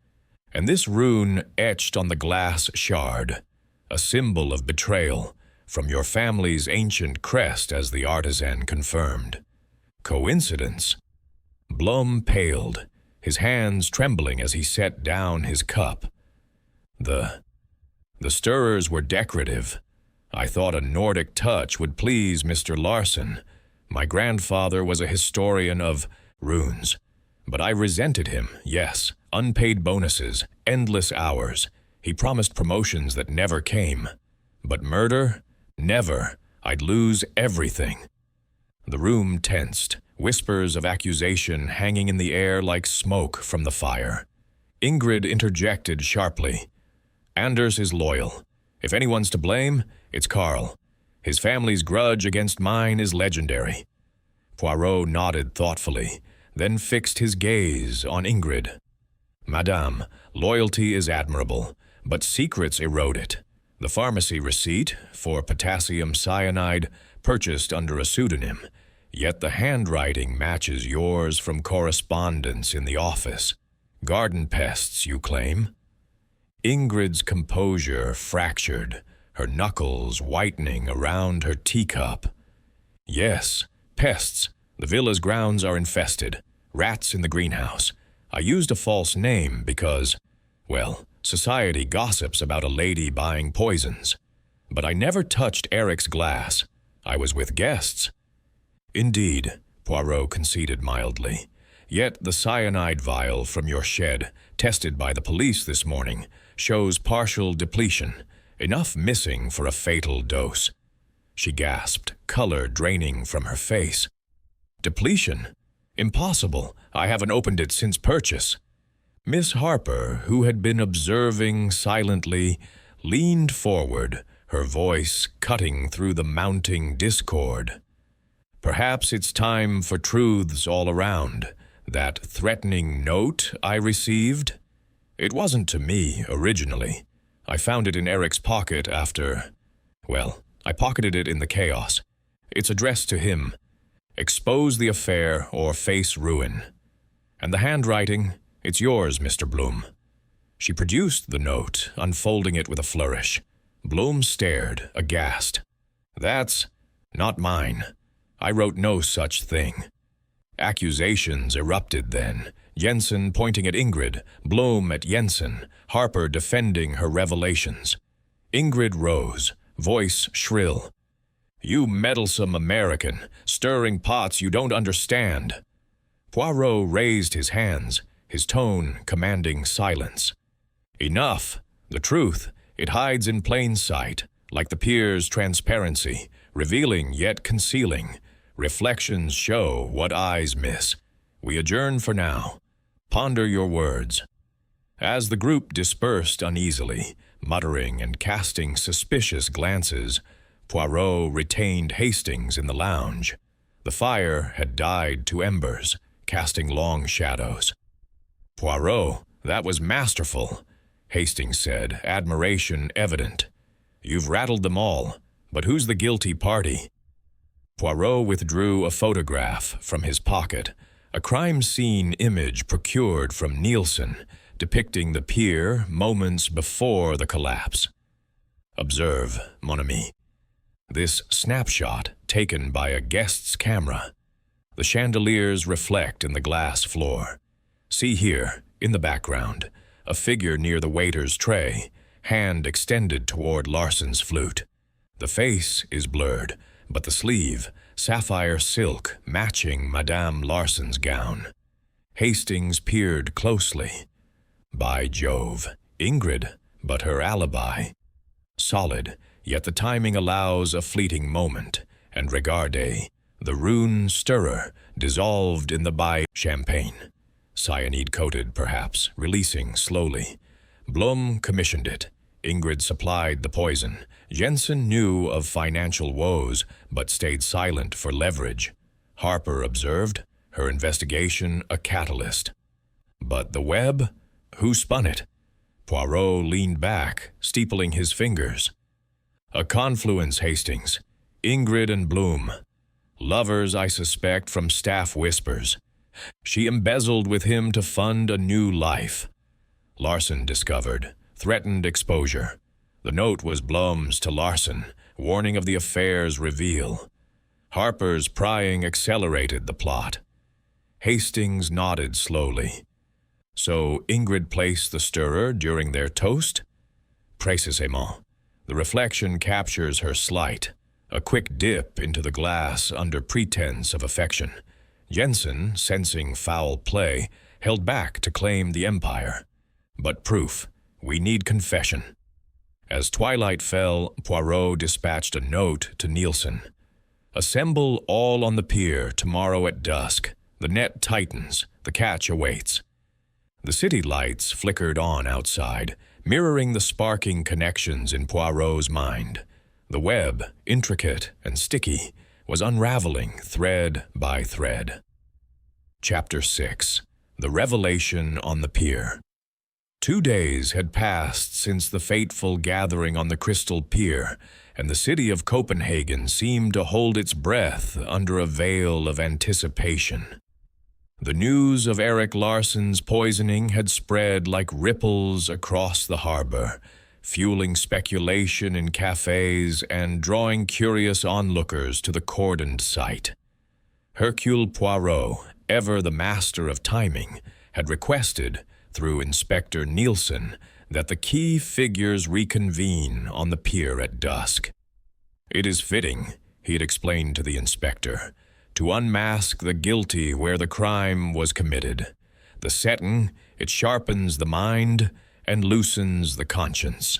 And this rune etched on the glass shard, a symbol of betrayal, from your family's ancient crest, as the artisan confirmed. Coincidence?" Blom paled, his hands trembling as he set down his cup. The stirrers were decorative. I thought a Nordic touch would please Mr. Larsen. My grandfather was a historian of runes. But I resented him, yes, unpaid bonuses, endless hours. He promised promotions that never came. But murder? Never. I'd lose everything. The room tensed, whispers of accusation hanging in the air like smoke from the fire. Ingrid interjected sharply. "Anders is loyal. If anyone's to blame, it's Carl. His family's grudge against mine is legendary." Poirot nodded thoughtfully, then fixed his gaze on Ingrid. "Madame, loyalty is admirable, but secrets erode it. The pharmacy receipt for potassium cyanide purchased under a pseudonym, yet the handwriting matches yours from correspondence in the office. Garden pests, you claim?" Ingrid's composure fractured, her knuckles whitening around her teacup. "Yes, pests. The villa's grounds are infested. Rats in the greenhouse. I used a false name because, well, society gossips about a lady buying poisons. But I never touched Eric's glass. I was with guests." "Indeed," Poirot conceded mildly. "Yet the cyanide vial from your shed, tested by the police this morning, shows partial depletion, enough missing for a fatal dose." She gasped, color draining from her face. "Depletion? Impossible. I haven't opened it since purchase." Miss Harper, who had been observing silently, leaned forward, her voice cutting through the mounting discord. "Perhaps it's time for truths all around. That threatening note I received? It wasn't to me, originally. I found it in Eric's pocket after... well, I pocketed it in the chaos. It's addressed to him. Expose the affair or face ruin. And the handwriting, it's yours, Mr. Bloom." She produced the note, unfolding it with a flourish. Bloom stared, aghast. "That's not mine. I wrote no such thing." Accusations erupted then, Jensen pointing at Ingrid, Bloom at Jensen, Harper defending her revelations. Ingrid rose, voice shrill. "You meddlesome American, stirring pots you don't understand." Poirot raised his hands, his tone commanding silence. "Enough. The truth, it hides in plain sight, like the pier's transparency, revealing yet concealing. Reflections show what eyes miss. We adjourn for now. Ponder your words." As the group dispersed uneasily, muttering and casting suspicious glances, Poirot retained Hastings in the lounge. The fire had died to embers, casting long shadows. "Poirot, that was masterful," Hastings said, admiration evident. "You've rattled them all, but who's the guilty party?" Poirot withdrew a photograph from his pocket, a crime scene image procured from Nielsen, depicting the pier moments before the collapse. "Observe, mon ami. This snapshot, taken by a guest's camera. The chandeliers reflect in the glass floor. See here, in the background, a figure near the waiter's tray, hand extended toward Larsen's flute. The face is blurred, but the sleeve, sapphire silk, matching Madame Larsen's gown." Hastings peered closely. "By Jove, Ingrid, but her alibi. Solid, yet the timing allows a fleeting moment, and regarde, the rune stirrer, dissolved in the by champagne. Cyanide-coated, perhaps, releasing slowly. Blum commissioned it. Ingrid supplied the poison. Jensen knew of financial woes, but stayed silent for leverage. Harper observed, her investigation a catalyst. But the web? Who spun it?" Poirot leaned back, steepling his fingers. "A confluence, Hastings. Ingrid and Bloom. Lovers, I suspect, from staff whispers. She embezzled with him to fund a new life. Larsen discovered, threatened exposure. The note was Blum's to Larsen, warning of the affair's reveal. Harper's prying accelerated the plot." Hastings nodded slowly. "So Ingrid placed the stirrer during their toast?" "Précisément. The reflection captures her slight, a quick dip into the glass under pretense of affection. Jensen, sensing foul play, held back to claim the empire. But proof, we need confession." As twilight fell, Poirot dispatched a note to Nielsen. "Assemble all on the pier tomorrow at dusk. The net tightens, the catch awaits." The city lights flickered on outside, mirroring the sparking connections in Poirot's mind. The web, intricate and sticky, was unraveling thread by thread. Chapter 6. The Revelation on the Pier. 2 days had passed since the fateful gathering on the Crystal Pier, and the city of Copenhagen seemed to hold its breath under a veil of anticipation. The news of Erik Larsen's poisoning had spread like ripples across the harbor, fueling speculation in cafes and drawing curious onlookers to the cordoned site. Hercule Poirot, ever the master of timing, had requested, through Inspector Nielsen, that the key figures reconvene on the pier at dusk. "It is fitting," he had explained to the inspector, "to unmask the guilty where the crime was committed. The setting, it sharpens the mind and loosens the conscience."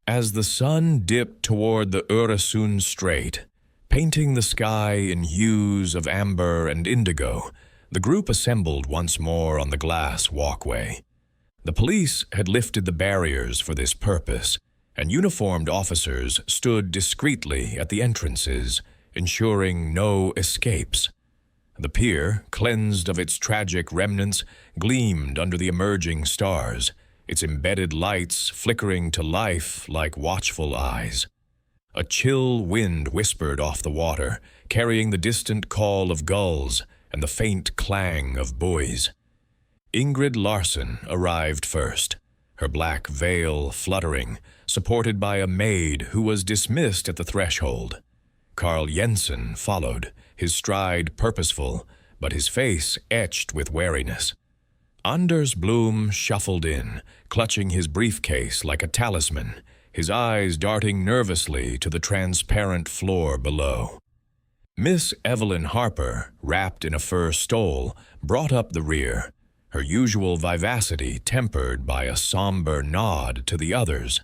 As the sun dipped toward the Øresund Strait, painting the sky in hues of amber and indigo, the group assembled once more on the glass walkway. The police had lifted the barriers for this purpose, and uniformed officers stood discreetly at the entrances, ensuring no escapes. The pier, cleansed of its tragic remnants, gleamed under the emerging stars, its embedded lights flickering to life like watchful eyes. A chill wind whispered off the water, carrying the distant call of gulls and the faint clang of buoys. Ingrid Larsen arrived first, her black veil fluttering, supported by a maid who was dismissed at the threshold. Carl Jensen followed, his stride purposeful, but his face etched with wariness. Anders Blom shuffled in, clutching his briefcase like a talisman, his eyes darting nervously to the transparent floor below. Miss Evelyn Harper, wrapped in a fur stole, brought up the rear, her usual vivacity tempered by a somber nod to the others.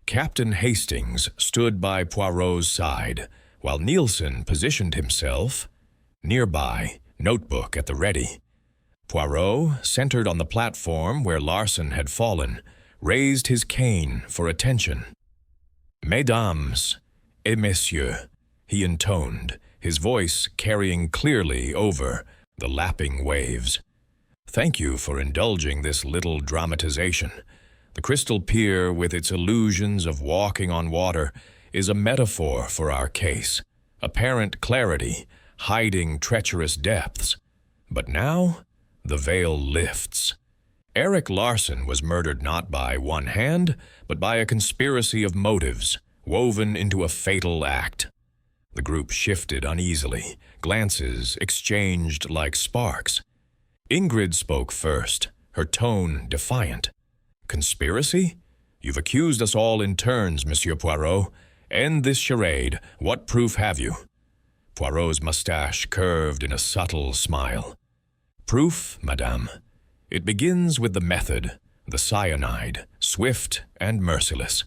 Captain Hastings stood by Poirot's side, while Nielsen positioned himself nearby, notebook at the ready. Poirot, centered on the platform where Larsen had fallen, raised his cane for attention. "Mesdames et messieurs," he intoned, his voice carrying clearly over the lapping waves. "Thank you for indulging this little dramatization. The crystal pier, with its illusions of walking on water, is a metaphor for our case, apparent clarity, hiding treacherous depths. But now, the veil lifts. Erik Larsen was murdered not by one hand, but by a conspiracy of motives, woven into a fatal act." The group shifted uneasily, glances exchanged like sparks. Ingrid spoke first, her tone defiant. "Conspiracy? You've accused us all in turns, Monsieur Poirot. End this charade. What proof have you?" Poirot's mustache curved in a subtle smile. "Proof, madame. It begins with the method, the cyanide, swift and merciless.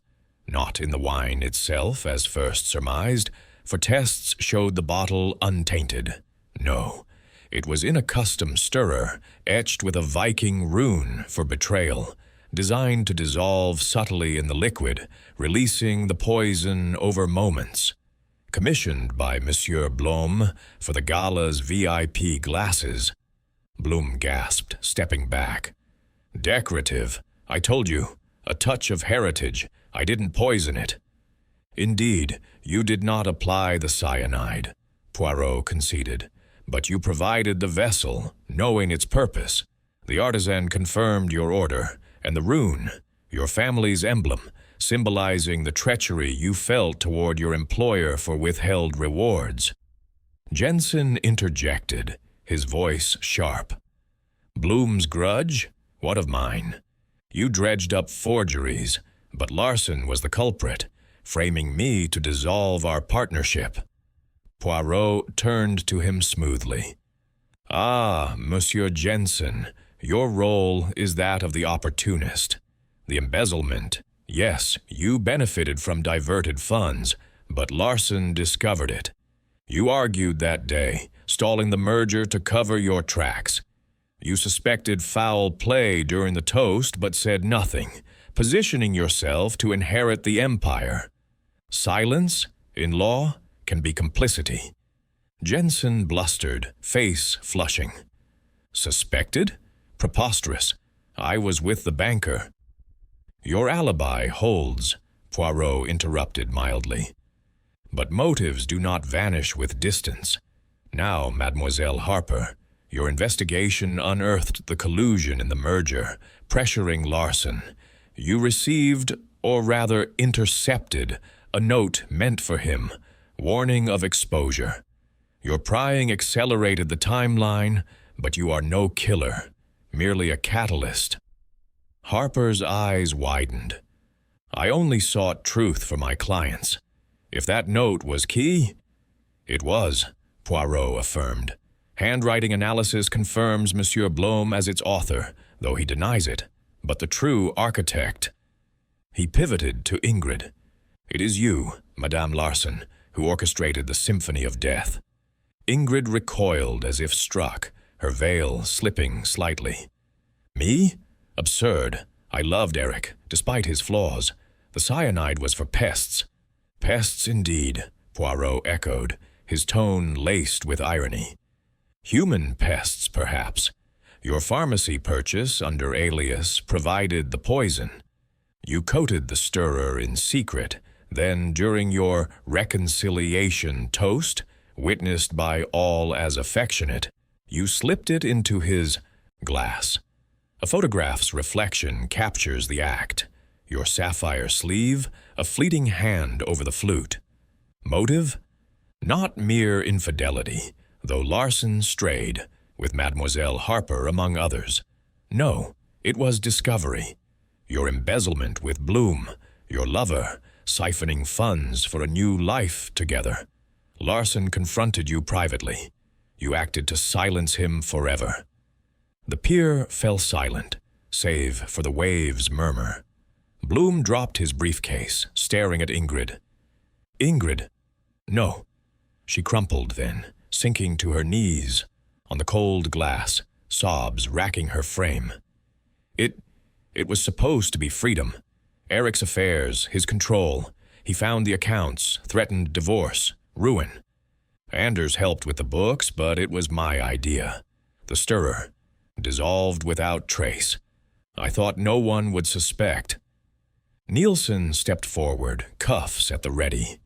Not in the wine itself, as first surmised, for tests showed the bottle untainted. No, it was in a custom stirrer, etched with a Viking rune for betrayal, designed to dissolve subtly in the liquid, releasing the poison over moments. Commissioned by Monsieur Blom for the gala's VIP glasses." Blum gasped, stepping back. "Decorative. I told you. A touch of heritage. I didn't poison it." "Indeed, you did not apply the cyanide," Poirot conceded. "But you provided the vessel, knowing its purpose. The artisan confirmed your order, and the rune, your family's emblem, symbolizing the treachery you felt toward your employer for withheld rewards." Jensen interjected, his voice sharp. "Bloom's grudge? What of mine? You dredged up forgeries, but Larsen was the culprit, framing me to dissolve our partnership." Poirot turned to him smoothly. "Ah, Monsieur Jensen, your role is that of the opportunist. The embezzlement, yes, you benefited from diverted funds, but Larsen discovered it. You argued that day, stalling the merger to cover your tracks. You suspected foul play during the toast but said nothing, positioning yourself to inherit the empire. Silence, in law, can be complicity." Jensen blustered, face flushing. "Suspected? Preposterous. I was with the banker." "Your alibi holds," Poirot interrupted mildly. "But motives do not vanish with distance. Now, Mademoiselle Harper, your investigation unearthed the collusion in the merger, pressuring Larsen. You received, or rather intercepted, a note meant for him, warning of exposure. Your prying accelerated the timeline, but you are no killer, merely a catalyst." Harper's eyes widened. "I only sought truth for my clients. If that note was key—" "It was," Poirot affirmed. "Handwriting analysis confirms Monsieur Blom as its author, though he denies it. But the true architect—" He pivoted to Ingrid. "It is you, Madame Larsen, who orchestrated the symphony of death." Ingrid recoiled as if struck, her veil slipping slightly. "Me? Absurd. I loved Erik, despite his flaws. The cyanide was for pests." "Pests indeed," Poirot echoed, his tone laced with irony. "Human pests, perhaps. Your pharmacy purchase under alias provided the poison. You coated the stirrer in secret, Then, during your reconciliation toast, witnessed by all as affectionate, you slipped it into his glass. A photograph's reflection captures the act. Your sapphire sleeve, a fleeting hand over the flute. Motive? Not mere infidelity, though Larson strayed, with Mademoiselle Harper among others. No, it was discovery. Your embezzlement with Bloom, your lover, siphoning funds for a new life together. Larson confronted you privately. You acted to silence him forever. The pier fell silent, save for the waves' murmur. Bloom dropped his briefcase, staring at Ingrid. Ingrid? No. She crumpled then, sinking to her knees on the cold glass, sobs racking her frame. It was supposed to be freedom. Eric's affairs, his control. He found the accounts, threatened divorce, ruin. Anders helped with the books, but it was my idea. The stirrer, dissolved without trace. I thought no one would suspect. Nielsen stepped forward, cuffs at the ready.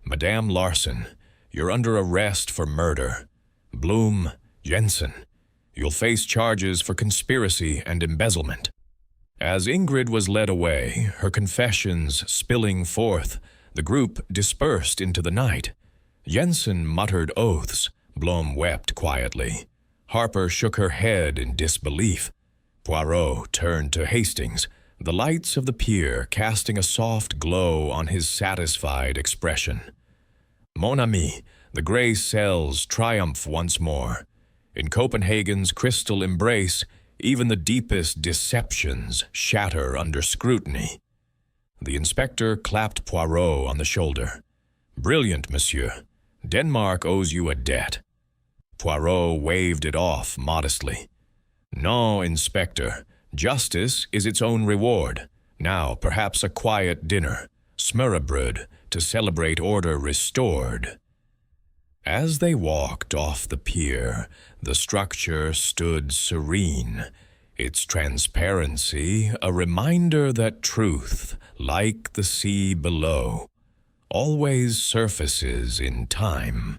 Madame Larson, you're under arrest for murder. Bloom, Jensen, you'll face charges for conspiracy and embezzlement. As Ingrid was led away, her confessions spilling forth, the group dispersed into the night. Jensen muttered oaths. Blom wept quietly. Harper shook her head in disbelief. Poirot turned to Hastings, the lights of the pier casting a soft glow on his satisfied expression. Mon ami, the gray cells triumph once more. In Copenhagen's crystal embrace, even the deepest deceptions shatter under scrutiny. The inspector clapped Poirot on the shoulder. Brilliant, monsieur. Denmark owes you a debt. Poirot waved it off modestly. No, Inspector. Justice is its own reward. Now, perhaps a quiet dinner, smørrebrød, to celebrate order restored. As they walked off the pier, the structure stood serene, its transparency a reminder that truth, like the sea below, always surfaces in time.